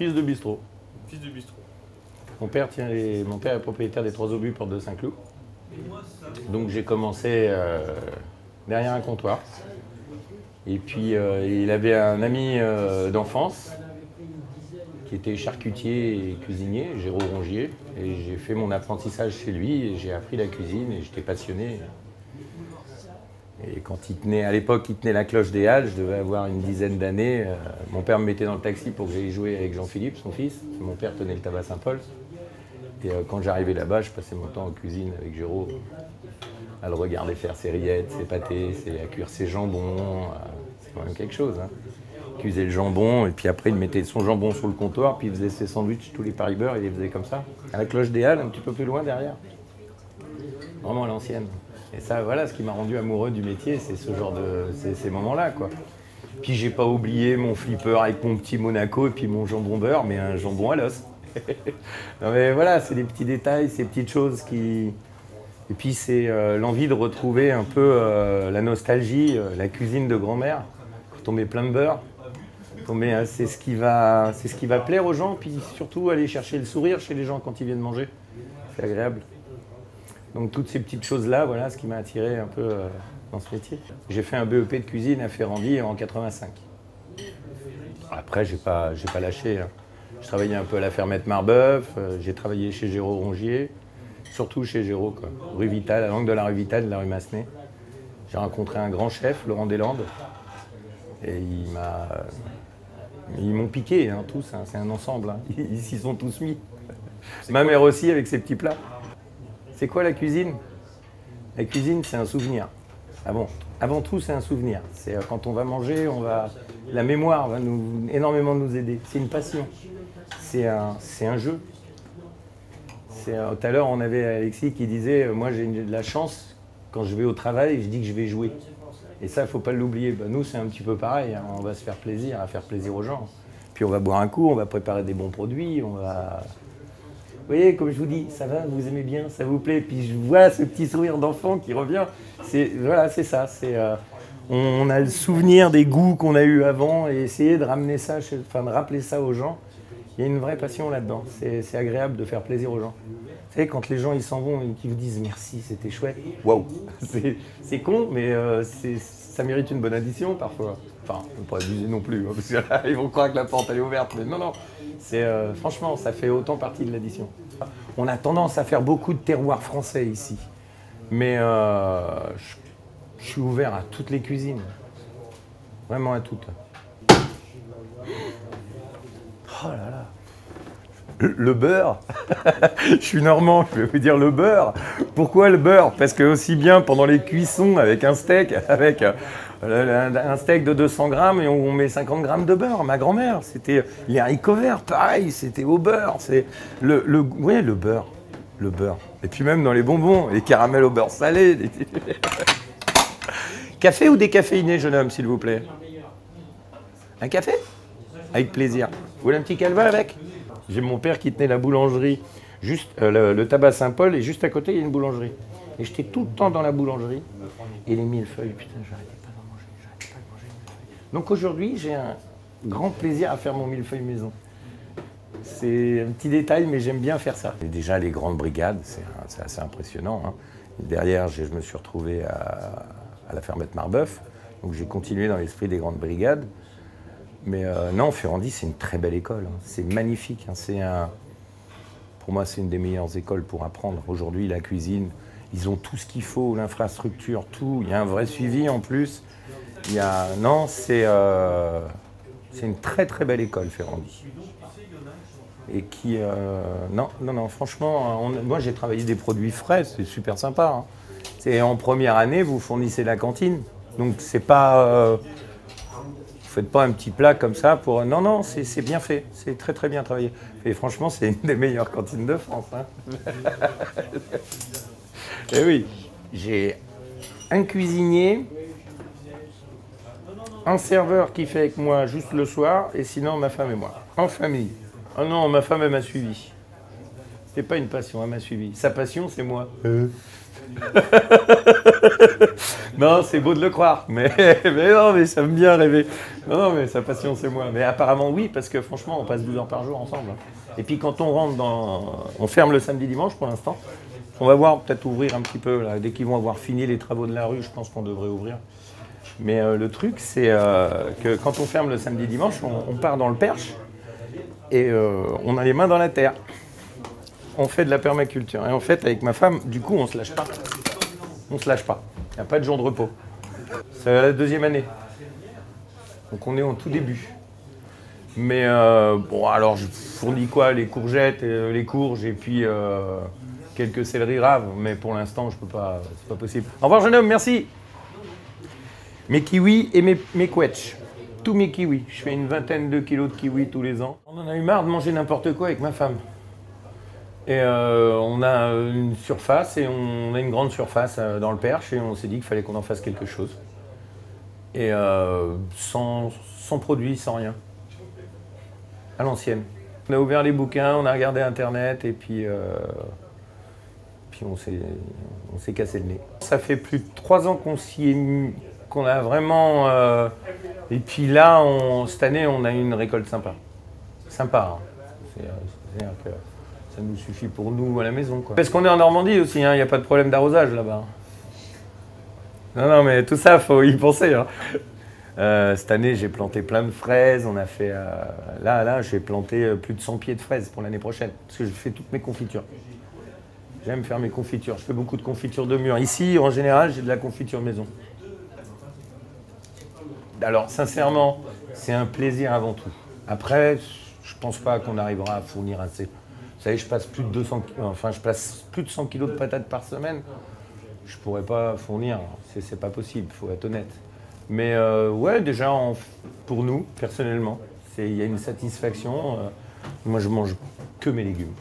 fils de bistrot. Fils de bistrot. Mon père est propriétaire des Trois Obus, porte de Saint-Cloud. Donc j'ai commencé derrière un comptoir. Et puis il avait un ami d'enfance qui était charcutier et cuisinier, Géraud Rongier. Et j'ai fait mon apprentissage chez lui et j'ai appris la cuisine et j'étais passionné. Et quand à l'époque, il tenait la cloche des Halles, je devais avoir une dizaine d'années. Mon père me mettait dans le taxi pour que j'aille jouer avec Jean-Philippe, son fils. Mon père tenait le tabac Saint-Paul. Et quand j'arrivais là-bas, je passais mon temps en cuisine avec Géraud, à le regarder faire ses rillettes, ses pâtés, à cuire ses jambons. C'est quand même quelque chose. Hein. Il cuisait le jambon et puis après, il mettait son jambon sur le comptoir, puis il faisait ses sandwichs, tous les Paris-Beurre, il les faisait comme ça. À la cloche des Halles, un petit peu plus loin derrière. Vraiment à l'ancienne. Et ça, voilà, ce qui m'a rendu amoureux du métier, c'est ce genre ces moments-là, quoi. Puis j'ai pas oublié mon flipper avec mon petit Monaco et puis mon jambon beurre, mais un jambon à l'os. Non mais voilà, c'est des petits détails, ces petites choses qui... Et puis c'est l'envie de retrouver un peu la nostalgie, la cuisine de grand-mère. Quand on met plein de beurre, c'est ce qui va plaire aux gens, puis surtout aller chercher le sourire chez les gens quand ils viennent manger. C'est agréable. Donc toutes ces petites choses-là, voilà ce qui m'a attiré un peu dans ce métier. J'ai fait un BEP de cuisine à Ferrandi en 85. Après, j'ai pas lâché. Hein. Je travaillais un peu à la Fermette Marbeuf, j'ai travaillé chez Géraud Rongier, surtout chez Géraud, quoi. Rue Vital, à l'angle de la rue Vital, de la rue Massenet. J'ai rencontré un grand chef, Laurent Deslandes, et ils m'ont piqué, hein, tous, hein, c'est un ensemble. Hein. Ils s'y sont tous mis. Ma mère aussi, avec ses petits plats. C'est quoi la cuisine? La cuisine, c'est un souvenir. Ah bon, avant tout, c'est un souvenir. C'est quand on va manger, la mémoire va énormément nous aider. C'est une passion. C'est un jeu. Tout à l'heure, on avait Alexis qui disait moi, j'ai de la chance, quand je vais au travail, je dis que je vais jouer. Et ça, il ne faut pas l'oublier. Ben, nous, c'est un petit peu pareil. Hein. On va se faire plaisir, à faire plaisir aux gens. Puis on va boire un coup, on va préparer des bons produits, on va... Vous voyez, comme je vous dis, ça va, vous aimez bien, ça vous plaît. Puis je vois ce petit sourire d'enfant qui revient. Voilà, c'est ça. On a le souvenir des goûts qu'on a eus avant et essayer de ramener ça, de rappeler ça aux gens. Il y a une vraie passion là-dedans. C'est agréable de faire plaisir aux gens. Vous savez, quand les gens ils s'en vont et qu'ils vous disent merci, c'était chouette. Waouh, c'est con, mais ça mérite une bonne addition parfois. Enfin, on ne peut pas abuser non plus, hein, parce que là, ils vont croire que la porte elle est ouverte. Mais non, non. Franchement, ça fait autant partie de l'addition. On a tendance à faire beaucoup de terroirs français ici. Mais je suis ouvert à toutes les cuisines. Vraiment à toutes. Oh là là. Le beurre. Je suis normand, je vais vous dire le beurre. Pourquoi le beurre? Parce que aussi bien pendant les cuissons avec un steak, avec un steak de 200 grammes et on met 50 grammes de beurre. Ma grand-mère, c'était les haricots verts, pareil, c'était au beurre. C'est le beurre. Le beurre. Et puis même dans les bonbons, les caramels au beurre salé. Café ou décaféiné, jeune homme, s'il vous plaît? Un café? Avec plaisir. Vous voulez un petit calva avec? J'ai mon père qui tenait la boulangerie, juste le tabac Saint-Paul, et juste à côté, il y a une boulangerie. Et j'étais tout le temps dans la boulangerie. Et les millefeuilles, putain, j'arrêtais pas d'en manger, j'arrêtais pas de manger de millefeuilles. Donc aujourd'hui, j'ai un grand plaisir à faire mon millefeuille maison. C'est un petit détail, mais j'aime bien faire ça. Et déjà, les grandes brigades, c'est assez impressionnant. Hein. Derrière, je me suis retrouvé à la Fermette Marbeuf, donc j'ai continué dans l'esprit des grandes brigades. Mais non, Ferrandi, c'est une très belle école. Hein. C'est magnifique. Hein. Pour moi, c'est une des meilleures écoles pour apprendre. Aujourd'hui, la cuisine, ils ont tout ce qu'il faut, l'infrastructure, tout. Il y a un vrai suivi en plus. Non, c'est une très très belle école, Ferrandi. Et qui... non, franchement, moi j'ai travaillé des produits frais, c'est super sympa. Hein. En première année, vous fournissez la cantine. Donc c'est pas... faites pas un petit plat comme ça pour... Non, c'est bien fait. C'est très très bien travaillé. Et franchement, c'est une des meilleures cantines de France. Hein. Et oui, j'ai un cuisinier, un serveur qui fait avec moi juste le soir, et sinon ma femme et moi, en famille. Ah non, ma femme elle m'a suivi. C'est pas une passion, elle m'a suivi. Sa passion, c'est moi. Non, c'est beau de le croire, mais non, mais ça me bien rêver. Non, mais sa passion, c'est moi. Mais apparemment, oui, parce que franchement, on passe 12 heures par jour ensemble. Et puis quand on rentre on ferme le samedi dimanche pour l'instant. On va voir, peut-être ouvrir un petit peu, là. Dès qu'ils vont avoir fini les travaux de la rue, je pense qu'on devrait ouvrir. Mais le truc, c'est que quand on ferme le samedi dimanche, on part dans le Perche et on a les mains dans la terre. On fait de la permaculture. Et en fait, avec ma femme, du coup, on se lâche pas. On se lâche pas. Il n'y a pas de jour de repos. C'est la 2e année. Donc on est en tout début. Mais bon, alors je fournis quoi? Les courgettes, les courges et puis quelques céleris raves. Mais pour l'instant, je peux pas. C'est pas possible. Au revoir, jeune homme. Merci. Mes kiwis et mes quetchs. Tous mes kiwis. Je fais une 20aine de kilos de kiwis tous les ans. On en a eu marre de manger n'importe quoi avec ma femme. Et on a une surface et on a une grande surface dans le Perche et on s'est dit qu'il fallait qu'on en fasse quelque chose. Et sans produit, sans rien. À l'ancienne. On a ouvert les bouquins, on a regardé Internet et puis on s'est cassé le nez. Ça fait plus de 3 ans qu'on a vraiment... et puis là, cette année, on a eu une récolte sympa. Sympa, hein. C'est-à-dire que ça nous suffit pour nous à la maison, quoi. Parce qu'on est en Normandie aussi, hein, il n'y a pas de problème d'arrosage là-bas. Non, mais tout ça, il faut y penser. Hein. Cette année, j'ai planté plein de fraises. On a fait... là, j'ai planté plus de 100 pieds de fraises pour l'année prochaine. Parce que je fais toutes mes confitures. J'aime faire mes confitures. Je fais beaucoup de confitures de mûres. Ici, en général, j'ai de la confiture maison. Alors, sincèrement, c'est un plaisir avant tout. Après, je ne pense pas qu'on arrivera à fournir assez. Vous savez, je passe plus de 100 kilos de patates par semaine. Je ne pourrais pas fournir. C'est pas possible, il faut être honnête. Mais ouais, déjà, pour nous, personnellement, il y a une satisfaction. Moi, je mange que mes légumes.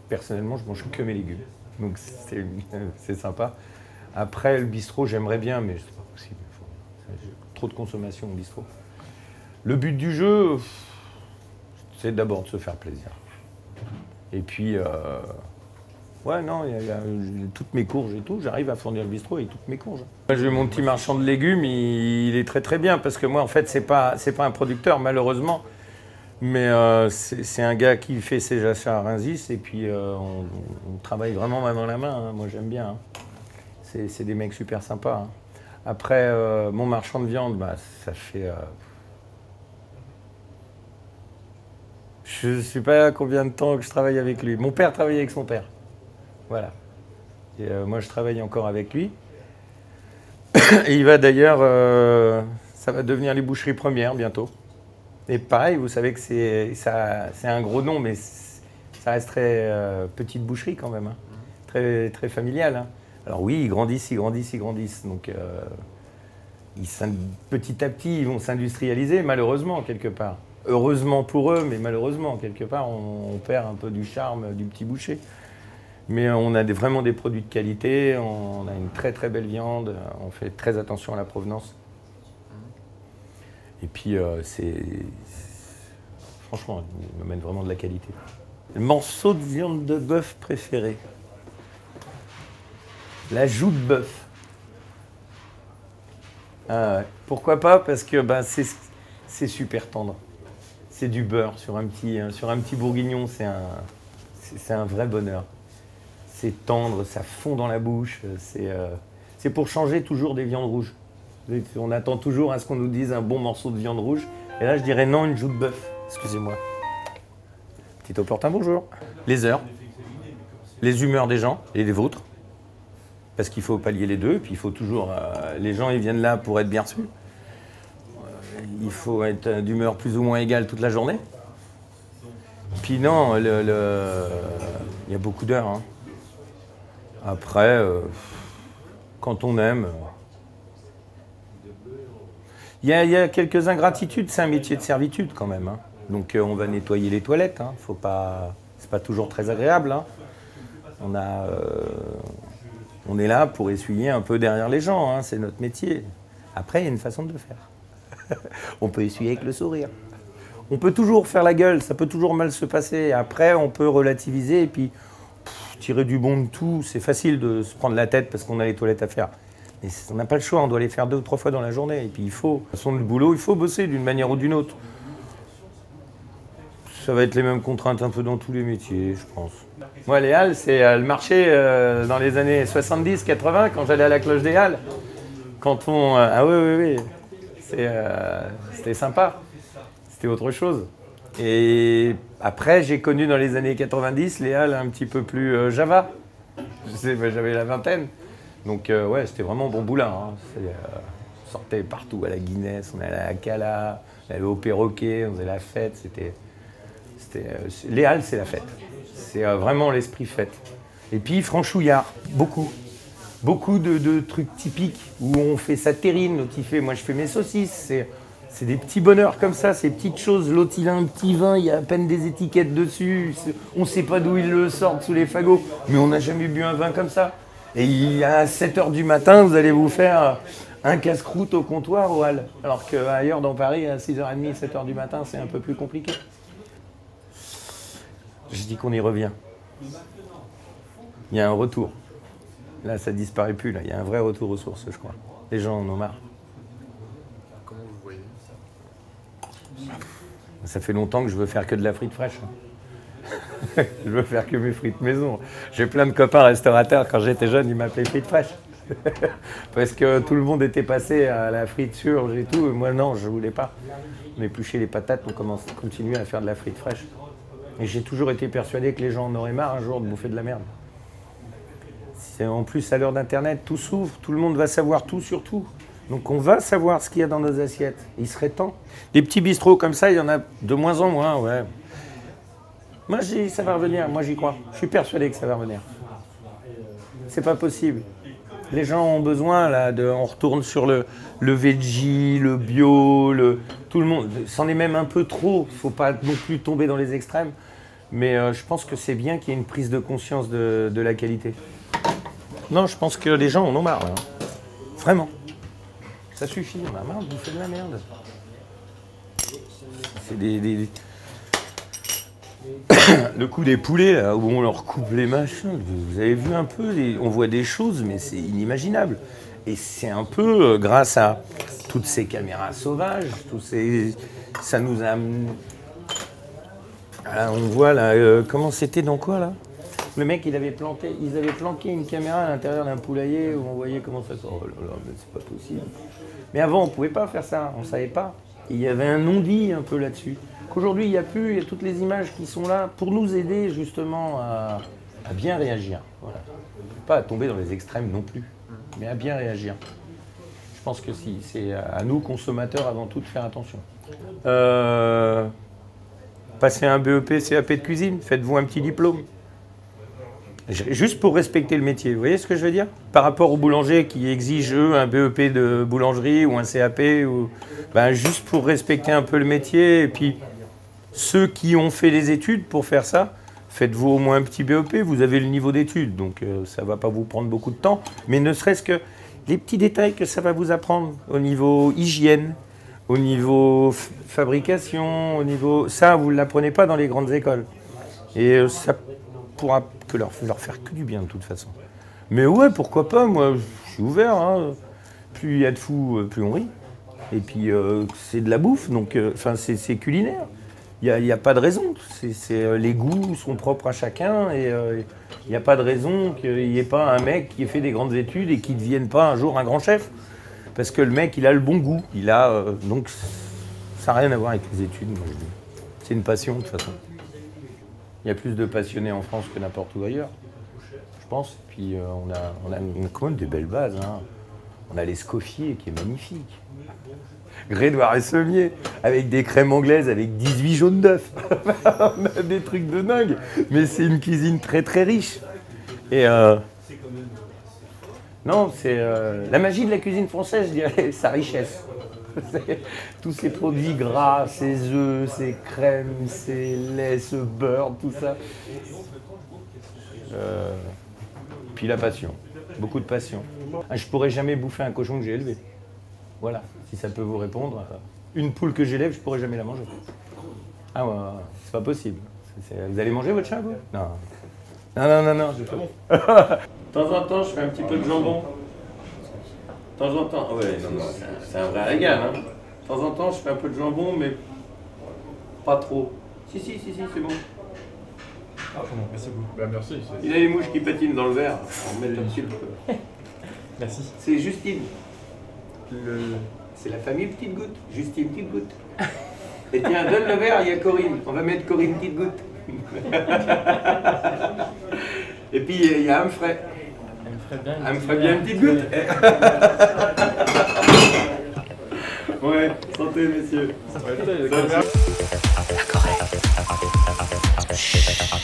Personnellement, je mange que mes légumes. Donc, c'est sympa. Après, le bistrot, j'aimerais bien, mais c'est pas possible. Trop de consommation au bistrot. Le but du jeu, c'est d'abord de se faire plaisir. Et puis, ouais, non, il y a toutes mes courges et tout. J'arrive à fournir le bistrot et toutes mes courges. J'ai mon petit marchand de légumes, il est très très bien parce que moi, en fait, c'est pas un producteur, malheureusement. Mais c'est un gars qui fait ses achats à Rungis et puis on travaille vraiment main dans la main. Hein. Moi, j'aime bien. Hein. C'est des mecs super sympas. Hein. Après, mon marchand de viande, bah, ça fait... je ne sais pas combien de temps que je travaille avec lui. Mon père travaillait avec son père. Voilà. Et moi, je travaille encore avec lui. Et il va d'ailleurs... ça va devenir les boucheries premières bientôt. Et pareil, vous savez que c'est un gros nom, mais ça reste très petite boucherie quand même. Hein. Très, très familiale. Hein. Alors oui, ils grandissent. Donc petit à petit, ils vont s'industrialiser, malheureusement, quelque part. Heureusement pour eux, mais malheureusement, quelque part, on perd un peu du charme du petit boucher. Mais on a vraiment des produits de qualité, on a une très très belle viande, on fait très attention à la provenance. Et puis, franchement, ils m'amènent vraiment de la qualité. Le morceau de viande de bœuf préféré. La joue de bœuf. Ah ouais. Pourquoi pas? Parce que c'est super tendre. C'est du beurre sur un petit bourguignon, c'est un vrai bonheur. C'est tendre, ça fond dans la bouche. C'est pour changer toujours des viandes rouges. On attend toujours à ce qu'on nous dise un bon morceau de viande rouge. Et là, je dirais non, une joue de bœuf. Excusez-moi. Petit opportun, bonjour. Les heures, les humeurs des gens et des vôtres. Parce qu'il faut pallier les deux. Puis il faut toujours... les gens, ils viennent là pour être bien reçus. Il faut être d'humeur plus ou moins égale toute la journée. Puis non, il y a beaucoup d'heures. Hein. Après, quand on aime... Il y a quelques ingratitudes, c'est un métier de servitude quand même. Hein. Donc on va nettoyer les toilettes, hein. C'est pas toujours très agréable. Hein. On est là pour essuyer un peu derrière les gens, hein. C'est notre métier. Après, il y a une façon de le faire. On peut essuyer avec le sourire. On peut toujours faire la gueule, ça peut toujours mal se passer. Après, on peut relativiser et puis tirer du bon de tout, c'est facile de se prendre la tête parce qu'on a les toilettes à faire. Mais on n'a pas le choix, on doit les faire 2 ou 3 fois dans la journée. Et puis il faut, de toute façon, le boulot, il faut bosser d'une manière ou d'une autre. Ça va être les mêmes contraintes un peu dans tous les métiers, je pense. Moi, les halles, c'est le marché dans les années 70-80, quand j'allais à la Cloche des Halles. Quand on... ah oui. C'était sympa. C'était autre chose. Et après, j'ai connu dans les années 90 les halles un petit peu plus Java. J'avais la vingtaine. Donc ouais, c'était vraiment bon boulin. Hein. On sortait partout, à la Guinness, on allait à la Cala, on allait au Perroquet, on faisait la fête. Les halles, c'est la fête. C'est vraiment l'esprit fête. Et puis franchouillard, beaucoup. Beaucoup de trucs typiques où on fait sa terrine, l'autre il fait, moi je fais mes saucisses. C'est des petits bonheurs comme ça, ces petites choses. L'autre il a un petit vin, il y a à peine des étiquettes dessus. On ne sait pas d'où ils le sortent sous les fagots, mais on n'a jamais bu un vin comme ça. Et à 7 h du matin, vous allez vous faire un casse-croûte au comptoir au hall. Alors qu'ailleurs dans Paris, à 6h30, 7 h du matin, c'est un peu plus compliqué. Je dis qu'on y revient. Il y a un retour. Là, ça disparaît plus. Là. Il y a un vrai retour aux sources, je crois. Les gens en ont marre. Comment vous voyez ça? Ça fait longtemps que je veux faire que de la frite fraîche. Je veux faire que mes frites maison. J'ai plein de copains restaurateurs. Quand j'étais jeune, ils m'appelaient frites fraîches. Parce que tout le monde était passé à la frite surge et tout. Et moi, non, je voulais pas. On épluchait les patates, on continuait à faire de la frite fraîche. Et j'ai toujours été persuadé que les gens en auraient marre un jour de bouffer de la merde. En plus, à l'heure d'Internet, tout s'ouvre, tout le monde va savoir tout sur tout. Donc on va savoir ce qu'il y a dans nos assiettes. Il serait temps. Des petits bistrots comme ça, il y en a de moins en moins, ouais. Moi, ça va revenir, moi j'y crois. Je suis persuadé que ça va revenir. C'est pas possible. Les gens ont besoin, là, on retourne sur le veggie, le bio, tout le monde. C'en est même un peu trop. Il ne faut pas non plus tomber dans les extrêmes. Mais je pense que c'est bien qu'il y ait une prise de conscience de la qualité. Non, je pense que les gens en ont marre, là. Vraiment. Ça suffit, on a marre de bouffer de la merde. C'est Le coup des poulets, là, où on leur coupe les machins, vous avez vu un peu, on voit des choses, mais c'est inimaginable. Et c'est un peu grâce à toutes ces caméras sauvages, ça nous a... Là, on voit, là, comment c'était dans quoi, là? Le mec, ils avaient planqué une caméra à l'intérieur d'un poulailler où on voyait comment ça sort. Oh là là, mais c'est pas possible. Mais avant, on ne pouvait pas faire ça, on ne savait pas. Et il y avait un non-dit un peu là-dessus. Qu'aujourd'hui, il n'y a plus, il y a toutes les images qui sont là pour nous aider justement à bien réagir. Voilà. Pas à tomber dans les extrêmes non plus, mais à bien réagir. Je pense que si, c'est à nous, consommateurs, avant tout, de faire attention. Passez un BEP, CAP de cuisine, faites-vous un petit diplôme. Juste pour respecter le métier, vous voyez ce que je veux dire? Par rapport aux boulangers qui exigent, eux, un BEP de boulangerie ou un CAP, juste pour respecter un peu le métier. Et puis, ceux qui ont fait les études pour faire ça, faites-vous au moins un petit BEP, vous avez le niveau d'études, donc ça ne va pas vous prendre beaucoup de temps. Mais ne serait-ce que les petits détails que ça va vous apprendre au niveau hygiène, au niveau fabrication, au niveau... Ça, vous ne l'apprenez pas dans les grandes écoles. Et ça pourra leur faire que du bien de toute façon. Mais ouais, pourquoi pas, moi je suis ouvert. Hein. Plus il y a de fous, plus on rit. Et puis c'est de la bouffe, donc c'est culinaire. Il n'y a pas de raison. Les goûts sont propres à chacun et il n'y a pas de raison qu'il n'y ait pas un mec qui ait fait des grandes études et qui ne devienne pas un jour un grand chef. Parce que le mec, il a le bon goût. Donc ça n'a rien à voir avec les études, moi je dis. C'est une passion de toute façon. Il y a plus de passionnés en France que n'importe où ailleurs, je pense. Puis on a quand même des belles bases. Hein. On a l'Escoffier qui est magnifique. Grédoire et Sommier, avec des crèmes anglaises, avec 18 jaunes d'œufs. On a des trucs de dingue. Mais c'est une cuisine très très riche. Et non, c'est la magie de la cuisine française, je dirais, sa richesse. Tous ces produits gras, ces œufs, ces crèmes, ces laits, ce beurre, tout ça. Puis la passion, beaucoup de passion. Je ne pourrais jamais bouffer un cochon que j'ai élevé. Voilà, si ça peut vous répondre. Une poule que j'élève, je ne pourrais jamais la manger. Ah ouais, c'est pas possible. Vous allez manger votre chat, vous? Non. Non, j'ai pas bon. De temps en temps, je fais un petit peu de jambon. De temps en temps, ouais, non, c'est un vrai régal. Hein. De temps en temps, je fais un peu de jambon, mais pas trop. Si, c'est bon. Ah, merci beaucoup. Bah, merci. Il a les mouches qui patinent dans le verre. On met un petit peu. Merci. C'est Justine. C'est la famille Petite Goutte. Justine Petite Goutte. Et tiens, donne le verre, il y a Corinne. On va mettre Corinne Petite Goutte. Et puis il y a Humphrey. Humphrey bien une petite goutte. Ouais, santé messieurs. La Corée.